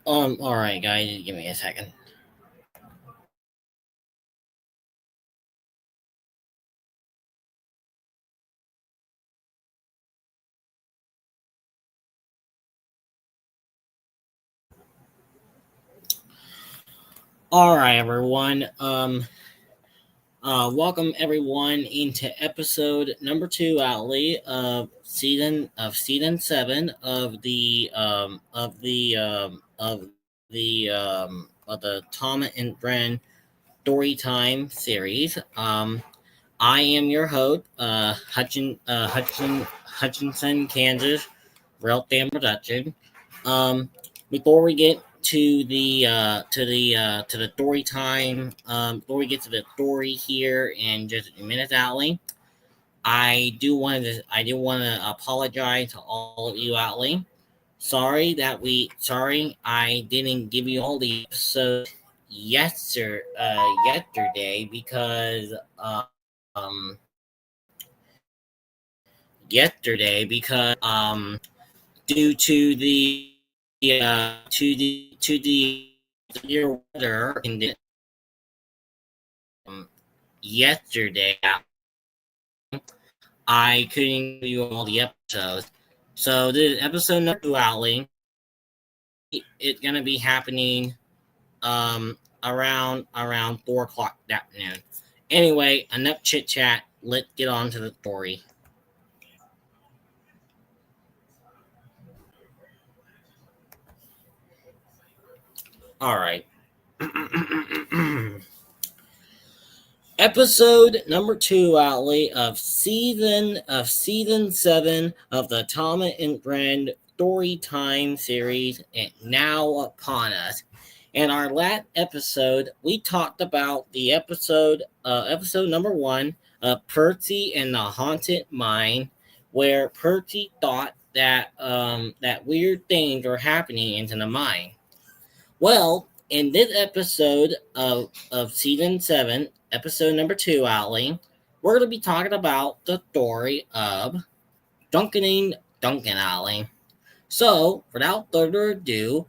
All right, guys, give me a second. All right, everyone. Welcome everyone into episode number two, Outley, of season 7 of the Tom and Bren Storytime series. I am your host, Hutchinson, Kansas, Real Damn Production. Um, Before we get to the story time, before we get to the story here in just a minute, Allie, I do want to apologize to all of you, Allie. Sorry I didn't give you all the episodes yesterday because um due to the severe weather in the um, yesterday, I couldn't give you all the episodes. So the episode number two, Outling, it's gonna be happening around 4 o'clock that afternoon. Anyway, enough chit chat. Let's get on to the story. All right. Episode number two, Outley, of season 7 of the Tom and Brand Story Time series, and now upon us. In our last episode, we talked about the episode number 1 of Percy and the Haunted Mine, where Percy thought that weird things were happening into the mine. Well, in this episode of season 7, episode number 2, Outling, we're going to be talking about the story of Duncan and Duncan, Outling. So, without further ado,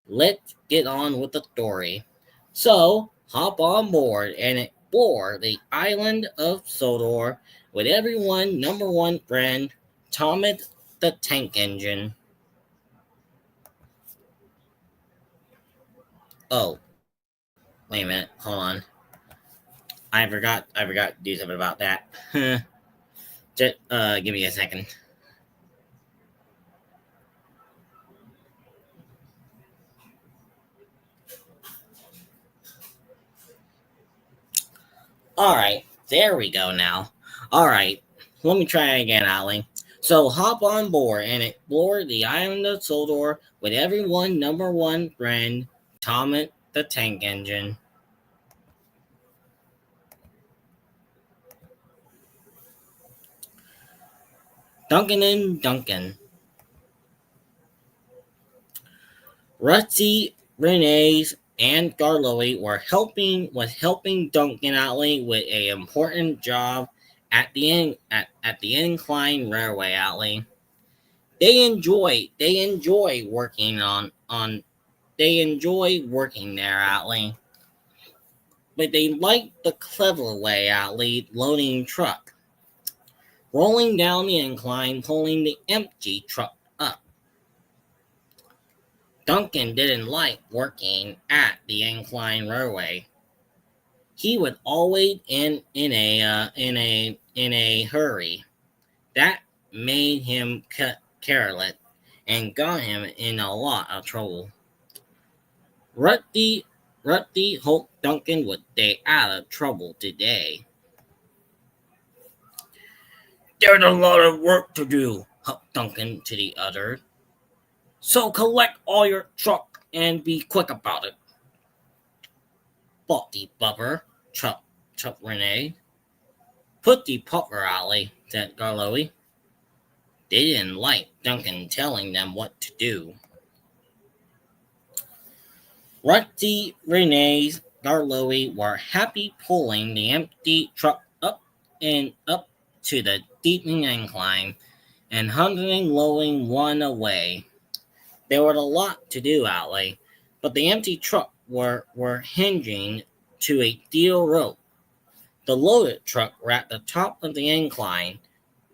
let's get on with the story. So, hop on board and explore the island of Sodor with everyone number one friend, Thomas the Tank Engine. Oh, wait a minute, hold on. I forgot to do something about that. Just give me a second. Alright, there we go now. Alright, let me try again, Ollie. So hop on board and explore the island of Sodor with everyone number one friend, Thomas the Tank Engine. Duncan and Duncan. Rusty, Renee's, and Garlowy was helping Duncan Alley with a important job at the incline railway alley. They enjoy working on they enjoy working there, Alley. But they like the clever way Alley loading truck, rolling down the incline, pulling the empty truck up. Duncan didn't like working at the incline railway. He was always in a hurry. That made him careless and got him in a lot of trouble. Rusty Rusty hoped Duncan would stay out of trouble today. There's a lot of work to do, huffed Duncan to the other. So collect all your truck and be quick about it. Thought the buffer, Chuck Renee. Put the puffer alley, said Garlowy. They didn't like Duncan telling them what to do. Rusty, Renee's, Garlowy were happy pulling the empty truck up and up to the deepening incline. and hunting lowing one away. There was a lot to do, Ally, but the empty truck were hinging to a steel rope. The loaded truck were at the top of the incline,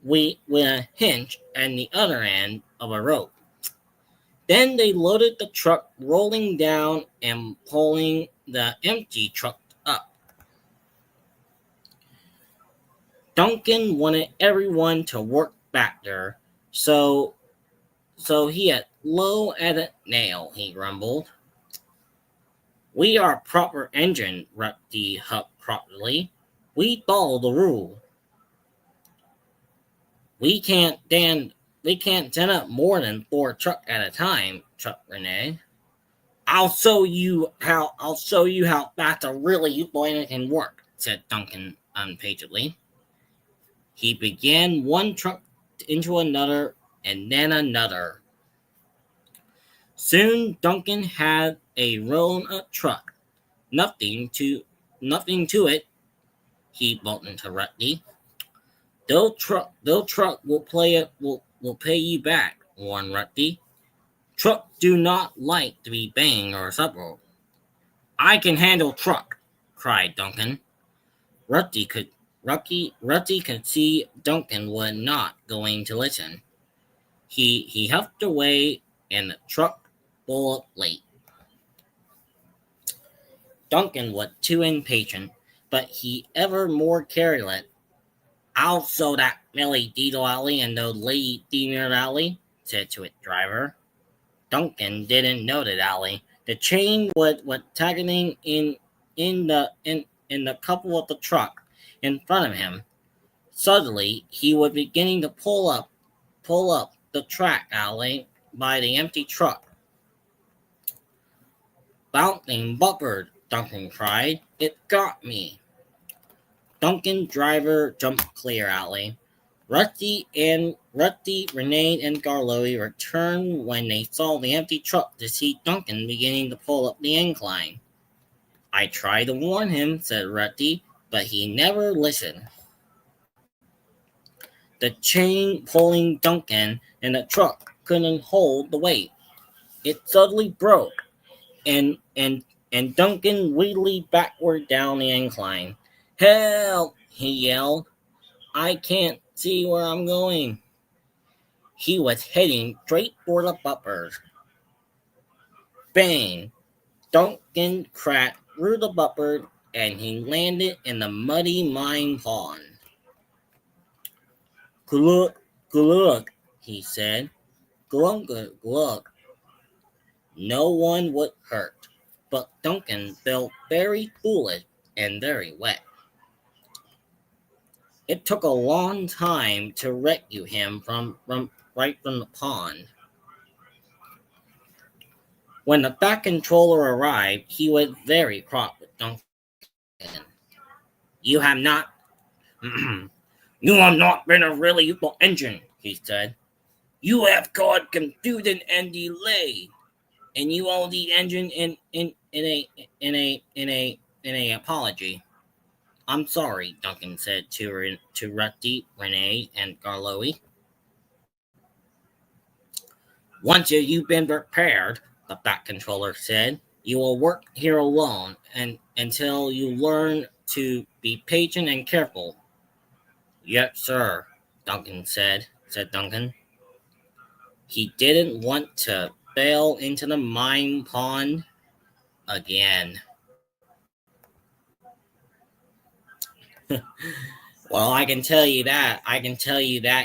with a hinge at the other end of a rope. Then they loaded the truck, rolling down and pulling the empty truck up. Duncan wanted everyone to work back there, so he had low at a nail, he grumbled. We are proper engine, Rusty huffed properly. We follow the rule. We can't send up more than 4 trucks at a time, chucked Renee. I'll show you how fast a really plane can work, said Duncan impatiently. He began one truck into another and then another. Soon Duncan had a rolled-up truck. Nothing to it, he bolted to Rusty. They'll truck will pay you back, warned Rusty. Trucks do not like to be banged or supple. I can handle truck, cried Duncan. Rusty could see Duncan was not going to listen. He huffed away and the truck pulled up late. Duncan was too impatient, but he ever more careless. I'll show that Millie Diesel Alley and those Lady Steamer Alley, said to its driver. Duncan didn't know that alley. The chain was tightening in the couple of the truck in front of him. Suddenly, he was beginning to pull up the track alley by the empty truck. Bouncing buppered, Duncan cried. It got me. Duncan's driver jumped clear alley. Rusty, Renee, and Garlowy returned when they saw the empty truck to see Duncan beginning to pull up the incline. I tried to warn him, said Rusty, but he never listened. The chain pulling Duncan and the truck couldn't hold the weight. It suddenly broke, and Duncan wheeled backward down the incline. Help! He yelled. I can't see where I'm going. He was heading straight for the bumpers. Bang! Duncan cracked through the bumper and he landed in the muddy mine pond. Glug, he said. Glug, glug. No one was hurt, but Duncan felt very foolish and very wet. It took a long time to rescue him from the pond. When the back controller arrived, he was very cross with Duncan. You have not been a really useful engine, he said. You have caused confusion and delay, and you owe the engine in a apology. I'm sorry, Duncan said to Rusty, Renee, and Garlowy. Once you've been prepared, the back controller said, you will work here alone until you learn to be patient and careful. Yes, sir, Duncan said Duncan. He didn't want to fail into the mine pond again. Well, I can tell you that,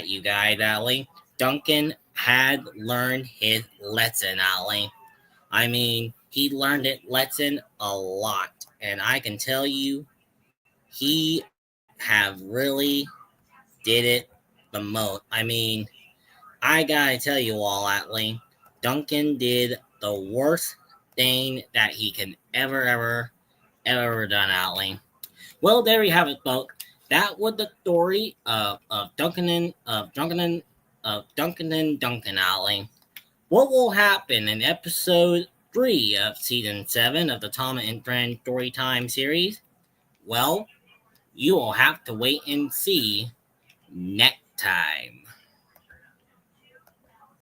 you guys, Allie. Duncan had learned his lesson, Allie. I mean, he learned it lesson a lot. And I can tell you, he have really did it the most. I mean, I gotta tell you all, Atlee, Duncan did the worst thing that he can ever done, Atlee. Well, there you have it, folks. That was the story of Duncan and Duncan, Atlee. What will happen in episode 3 of season 7 of the Tom and Friends Storytime series? Well, you will have to wait and see next time.